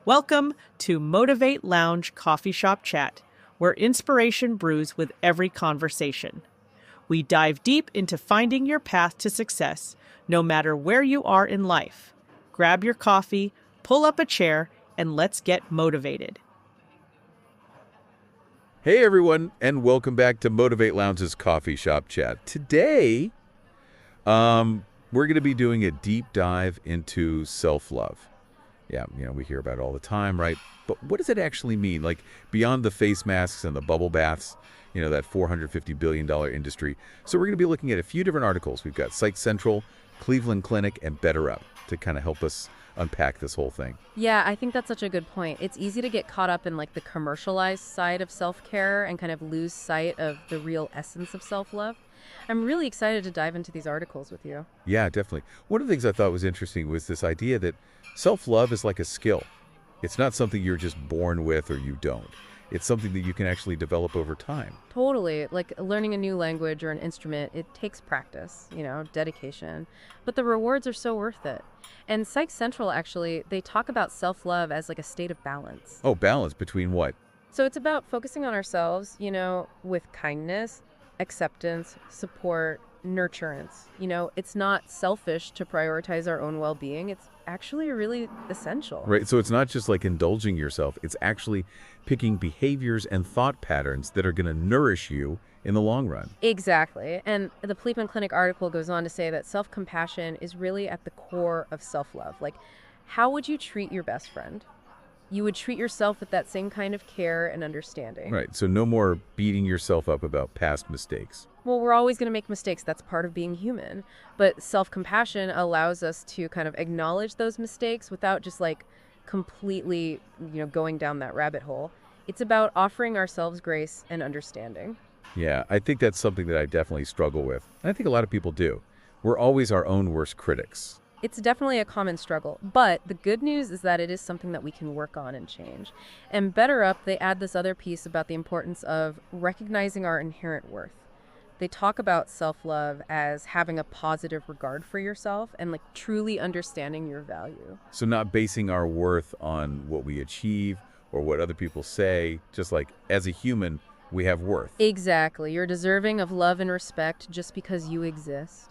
Welcome to Motivate Lounge Coffee Shop Chat, where inspiration brews with every conversation. We dive deep into finding your path to success, no matter where you are in life. Grab your coffee, pull up a chair, and let's get motivated. Hey everyone, and welcome back to Motivate Lounge's Coffee Shop Chat. Today, we're going to be doing a deep dive into self-love. Yeah, we hear about it all the time, right? But what does it actually mean? Like, beyond the face masks and the bubble baths, that $450 billion industry. So we're going to be looking at a few different articles. We've got Psych Central, Cleveland Clinic, and Better Up to kind of help us unpack this whole thing. Yeah, I think that's such a good point. It's easy to get caught up in like the commercialized side of self-care and kind of lose sight of the real essence of self-love. I'm really excited to dive into these articles with you. Yeah, definitely. One of the things I thought was interesting was this idea that self-love is like a skill. It's not something you're just born with or you don't. It's something that you can actually develop over time. Totally. Like learning a new language or an instrument, it takes practice, dedication. But the rewards are so worth it. And Psych Central, actually, they talk about self-love as like a state of balance. Oh, balance between what? So it's about focusing on ourselves, with kindness, acceptance, support, nurturance. It's not selfish to prioritize our own well-being. It's actually really essential. Right. So it's not just like indulging yourself. It's actually picking behaviors and thought patterns that are going to nourish you in the long run. Exactly. And the Cleveland Clinic article goes on to say that self-compassion is really at the core of self-love. Like, how would you treat your best friend? You would treat yourself with that same kind of care and understanding. Right. So no more beating yourself up about past mistakes. Well, we're always going to make mistakes. That's part of being human. But self-compassion allows us to kind of acknowledge those mistakes without just like completely, going down that rabbit hole. It's about offering ourselves grace and understanding. Yeah, I think that's something that I definitely struggle with. And I think a lot of people do. We're always our own worst critics. It's definitely a common struggle, but the good news is that it is something that we can work on and change. And Better Up, they add this other piece about the importance of recognizing our inherent worth. They talk about self-love as having a positive regard for yourself and like truly understanding your value. So not basing our worth on what we achieve or what other people say, just like as a human, we have worth. Exactly. You're deserving of love and respect just because you exist.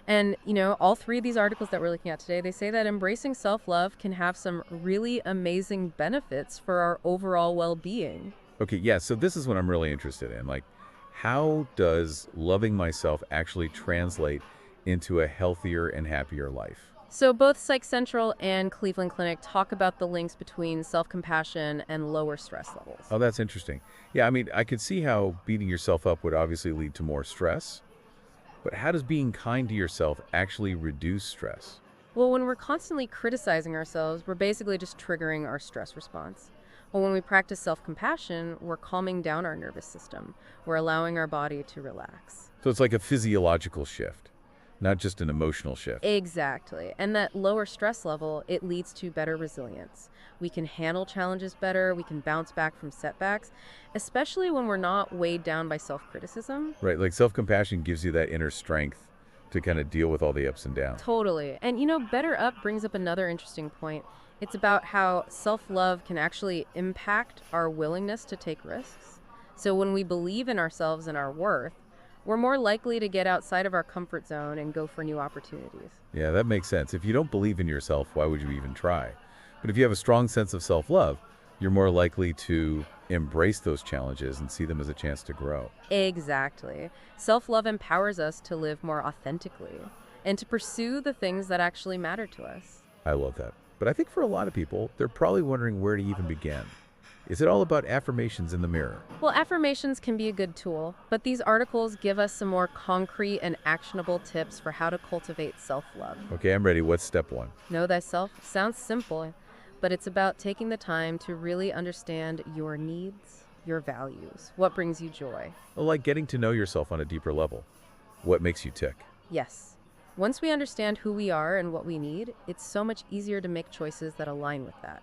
And, all three of these articles that we're looking at today, they say that embracing self-love can have some really amazing benefits for our overall well-being. Okay, yeah, so this is what I'm really interested in. Like, how does loving myself actually translate into a healthier and happier life? So both Psych Central and Cleveland Clinic talk about the links between self-compassion and lower stress levels. Oh, that's interesting. Yeah, I mean, I could see how beating yourself up would obviously lead to more stress. But how does being kind to yourself actually reduce stress? Well, when we're constantly criticizing ourselves, we're basically just triggering our stress response. Well, when we practice self-compassion, we're calming down our nervous system. We're allowing our body to relax. So it's like a physiological shift, not just an emotional shift. Exactly. And that lower stress level, it leads to better resilience. We can handle challenges better. We can bounce back from setbacks, especially when we're not weighed down by self-criticism. Right, like self-compassion gives you that inner strength to kind of deal with all the ups and downs. Totally. And Better Up brings up another interesting point. It's about how self-love can actually impact our willingness to take risks. So when we believe in ourselves and our worth, we're more likely to get outside of our comfort zone and go for new opportunities. Yeah, that makes sense. If you don't believe in yourself, why would you even try? But if you have a strong sense of self-love, you're more likely to embrace those challenges and see them as a chance to grow. Exactly. Self-love empowers us to live more authentically and to pursue the things that actually matter to us. I love that. But I think for a lot of people, they're probably wondering where to even begin. Is it all about affirmations in the mirror? Well, affirmations can be a good tool, but these articles give us some more concrete and actionable tips for how to cultivate self-love. Okay, I'm ready. What's step one? Know thyself sounds simple, but it's about taking the time to really understand your needs, your values, what brings you joy. Well, like getting to know yourself on a deeper level. What makes you tick? Yes. Once we understand who we are and what we need, it's so much easier to make choices that align with that.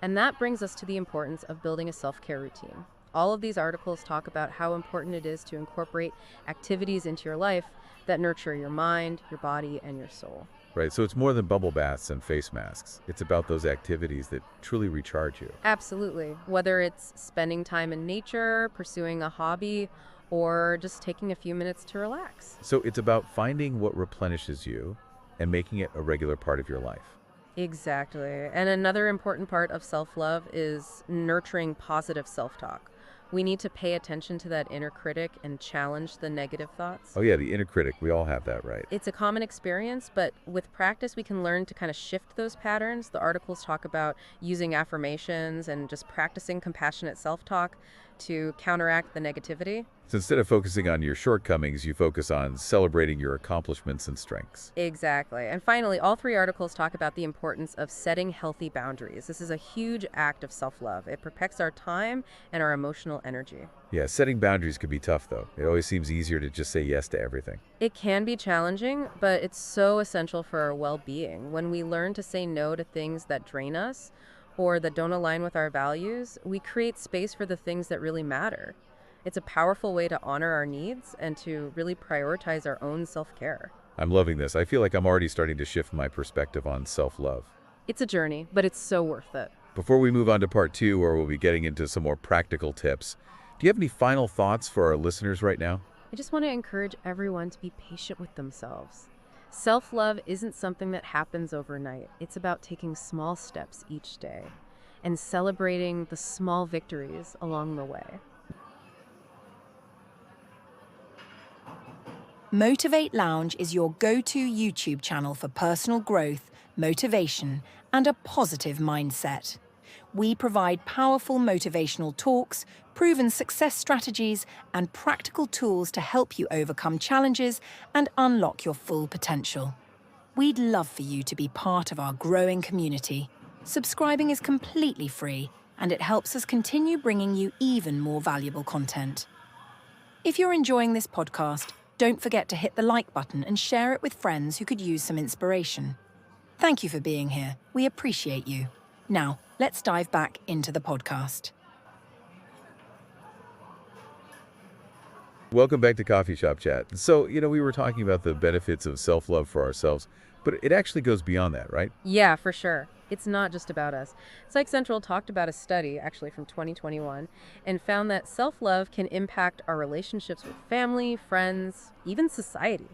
And that brings us to the importance of building a self-care routine. All of these articles talk about how important it is to incorporate activities into your life that nurture your mind, your body, and your soul. Right, so it's more than bubble baths and face masks. It's about those activities that truly recharge you. Absolutely. Whether it's spending time in nature, pursuing a hobby, or just taking a few minutes to relax. So it's about finding what replenishes you and making it a regular part of your life. Exactly. And another important part of self-love is nurturing positive self-talk. We need to pay attention to that inner critic and challenge the negative thoughts. Oh yeah, the inner critic, we all have that, right? It's a common experience, but with practice, we can learn to kind of shift those patterns. The articles talk about using affirmations and just practicing compassionate self-talk to counteract the negativity. So instead of focusing on your shortcomings, you focus on celebrating your accomplishments and strengths. Exactly. And finally, all three articles talk about the importance of setting healthy boundaries. This is a huge act of self-love. It protects our time and our emotional energy. Yeah, setting boundaries could be tough, though. It always seems easier to just say yes to everything. It can be challenging, but it's so essential for our well-being. When we learn to say no to things that drain us or that don't align with our values, we create space for the things that really matter. It's a powerful way to honor our needs and to really prioritize our own self-care. I'm loving this. I feel like I'm already starting to shift my perspective on self-love. It's a journey, but it's so worth it. Before we move on to part 2, where we'll be getting into some more practical tips, do you have any final thoughts for our listeners right now? I just want to encourage everyone to be patient with themselves. Self-love isn't something that happens overnight. It's about taking small steps each day and celebrating the small victories along the way. Motivate Lounge is your go-to YouTube channel for personal growth, motivation, and a positive mindset. We provide powerful motivational talks, proven success strategies, and practical tools to help you overcome challenges and unlock your full potential. We'd love for you to be part of our growing community. Subscribing is completely free, and it helps us continue bringing you even more valuable content. If you're enjoying this podcast, don't forget to hit the like button and share it with friends who could use some inspiration. Thank you for being here. We appreciate you. Now, let's dive back into the podcast. Welcome back to Coffee Shop Chat. So, we were talking about the benefits of self-love for ourselves, but it actually goes beyond that, right? Yeah, for sure. It's not just about us. Psych Central talked about a study, actually from 2021, and found that self-love can impact our relationships with family, friends, even society.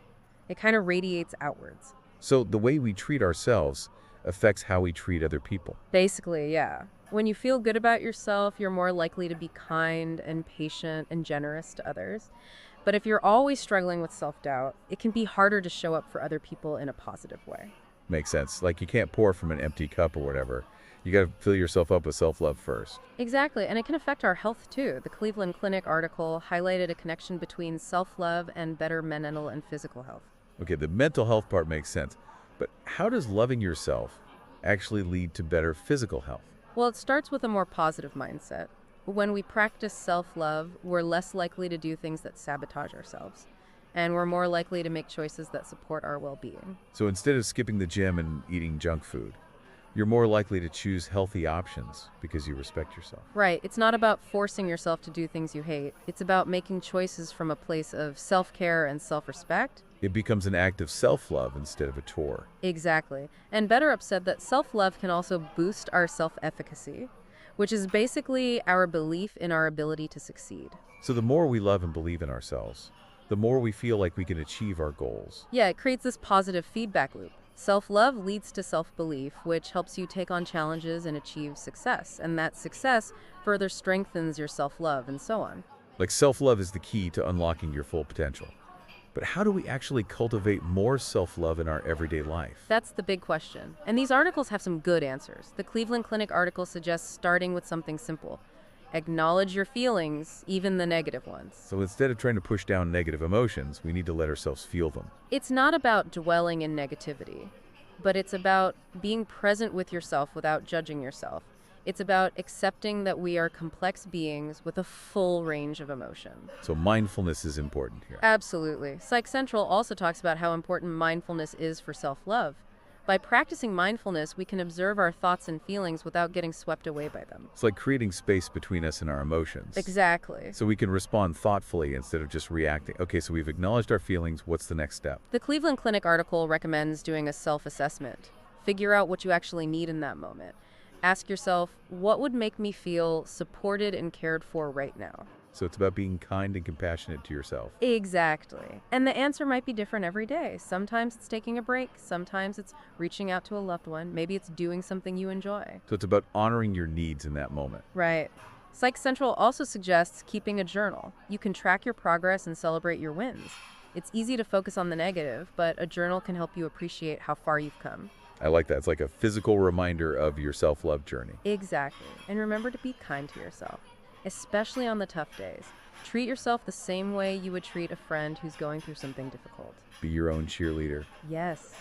It kind of radiates outwards. So the way we treat ourselves affects how we treat other people. Basically, yeah. When you feel good about yourself, you're more likely to be kind and patient and generous to others. But if you're always struggling with self-doubt, it can be harder to show up for other people in a positive way. Makes sense. Like you can't pour from an empty cup or whatever. You got to fill yourself up with self-love first. Exactly, and it can affect our health too. The Cleveland Clinic article highlighted a connection between self-love and better mental and physical health. Okay, the mental health part makes sense. But how does loving yourself actually lead to better physical health? Well, it starts with a more positive mindset. When we practice self-love, we're less likely to do things that sabotage ourselves. And we're more likely to make choices that support our well-being. So instead of skipping the gym and eating junk food, you're more likely to choose healthy options because you respect yourself. Right. It's not about forcing yourself to do things you hate. It's about making choices from a place of self-care and self-respect. It becomes an act of self-love instead of a chore. Exactly. And Betterup said that self-love can also boost our self-efficacy, which is basically our belief in our ability to succeed. So the more we love and believe in ourselves, the more we feel like we can achieve our goals. Yeah, it creates this positive feedback loop. Self-love leads to self-belief, which helps you take on challenges and achieve success. And that success further strengthens your self-love and so on. Like self-love is the key to unlocking your full potential. But how do we actually cultivate more self-love in our everyday life? That's the big question. And these articles have some good answers. The Cleveland Clinic article suggests starting with something simple. Acknowledge your feelings, even the negative ones. So instead of trying to push down negative emotions, we need to let ourselves feel them. It's not about dwelling in negativity, but it's about being present with yourself without judging yourself. It's about accepting that we are complex beings with a full range of emotion. So mindfulness is important here. Absolutely. Psych Central also talks about how important mindfulness is for self-love. By practicing mindfulness, we can observe our thoughts and feelings without getting swept away by them. It's like creating space between us and our emotions. Exactly. So we can respond thoughtfully instead of just reacting. Okay, so we've acknowledged our feelings. What's the next step? The Cleveland Clinic article recommends doing a self-assessment. Figure out what you actually need in that moment. Ask yourself, what would make me feel supported and cared for right now? So it's about being kind and compassionate to yourself. Exactly. And the answer might be different every day. Sometimes it's taking a break. Sometimes it's reaching out to a loved one. Maybe it's doing something you enjoy. So it's about honoring your needs in that moment. Right. Psych Central also suggests keeping a journal. You can track your progress and celebrate your wins. It's easy to focus on the negative, but a journal can help you appreciate how far you've come. I like that. It's like a physical reminder of your self-love journey. Exactly. And remember to be kind to yourself, especially on the tough days. Treat yourself the same way you would treat a friend who's going through something difficult. Be your own cheerleader. Yes.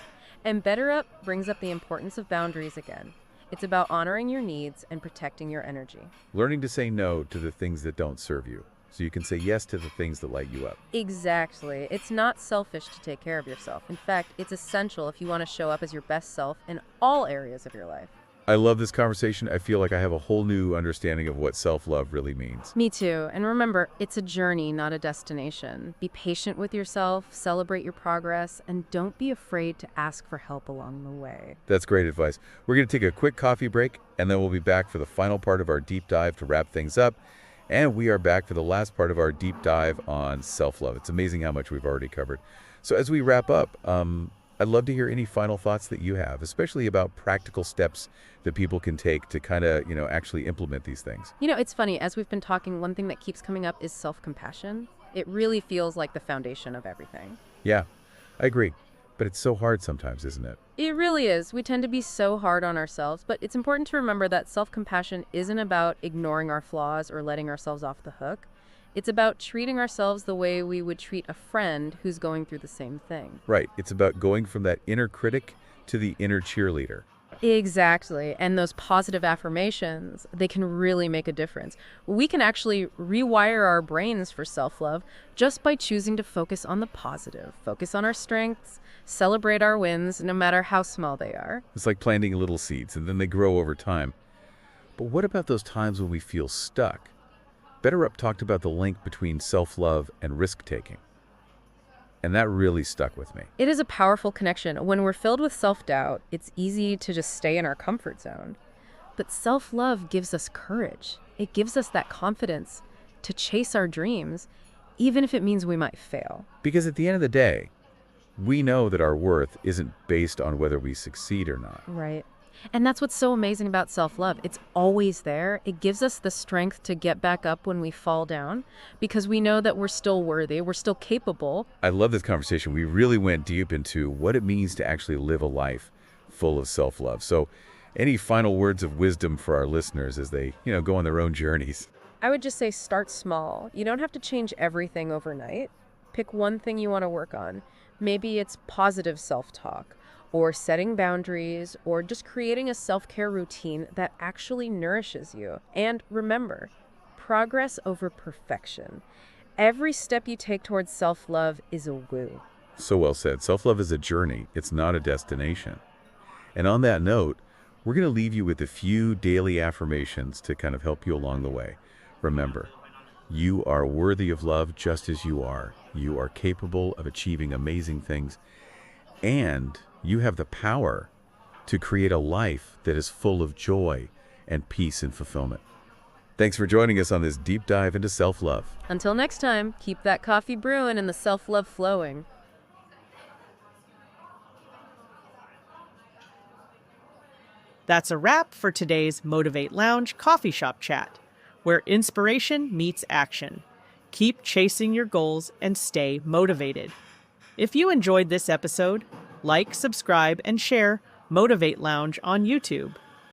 And Better Up brings up the importance of boundaries again. It's about honoring your needs and protecting your energy. Learning to say no to the things that don't serve you, so you can say yes to the things that light you up. Exactly. It's not selfish to take care of yourself. In fact, it's essential if you want to show up as your best self in all areas of your life. I love this conversation. I feel like I have a whole new understanding of what self-love really means. Me too. And remember, it's a journey, not a destination. Be patient with yourself, celebrate your progress, and don't be afraid to ask for help along the way. That's great advice. We're going to take a quick coffee break, and then we'll be back for the final part of our deep dive to wrap things up. And we are back for the last part of our deep dive on self-love. It's amazing how much we've already covered. So as we wrap up, I'd love to hear any final thoughts that you have, especially about practical steps that people can take to kind of, actually implement these things. It's funny, as we've been talking, one thing that keeps coming up is self-compassion. It really feels like the foundation of everything. Yeah, I agree. But it's so hard sometimes, isn't it? It really is. We tend to be so hard on ourselves, but it's important to remember that self-compassion isn't about ignoring our flaws or letting ourselves off the hook. It's about treating ourselves the way we would treat a friend who's going through the same thing. Right. It's about going from that inner critic to the inner cheerleader. Exactly. And those positive affirmations, they can really make a difference. We can actually rewire our brains for self-love just by choosing to focus on the positive, focus on our strengths, celebrate our wins, no matter how small they are. It's like planting little seeds, and then they grow over time. But what about those times when we feel stuck? Better Up talked about the link between self-love and risk-taking. And that really stuck with me. It is a powerful connection. When we're filled with self-doubt, it's easy to just stay in our comfort zone. But self-love gives us courage. It gives us that confidence to chase our dreams, even if it means we might fail. Because at the end of the day, we know that our worth isn't based on whether we succeed or not. Right. And that's what's so amazing about self-love. It's always there. It gives us the strength to get back up when we fall down because we know that we're still worthy, we're still capable. I love this conversation. We really went deep into what it means to actually live a life full of self-love. So any final words of wisdom for our listeners as they, go on their own journeys? I would just say start small. You don't have to change everything overnight. Pick one thing you want to work on. Maybe it's positive self-talk, or setting boundaries, or just creating a self-care routine that actually nourishes you. And remember, progress over perfection. Every step you take towards self-love is a woo. So well said. Self-love is a journey. It's not a destination. And on that note, we're going to leave you with a few daily affirmations to kind of help you along the way. Remember, you are worthy of love just as you are. You are capable of achieving amazing things. And you have the power to create a life that is full of joy and peace and fulfillment. Thanks for joining us on this deep dive into self-love. Until next time, keep that coffee brewing and the self-love flowing. That's a wrap for today's Motivate Lounge coffee shop chat, where inspiration meets action. Keep chasing your goals and stay motivated. If you enjoyed this episode, like, subscribe, and share Motivate Lounge on YouTube.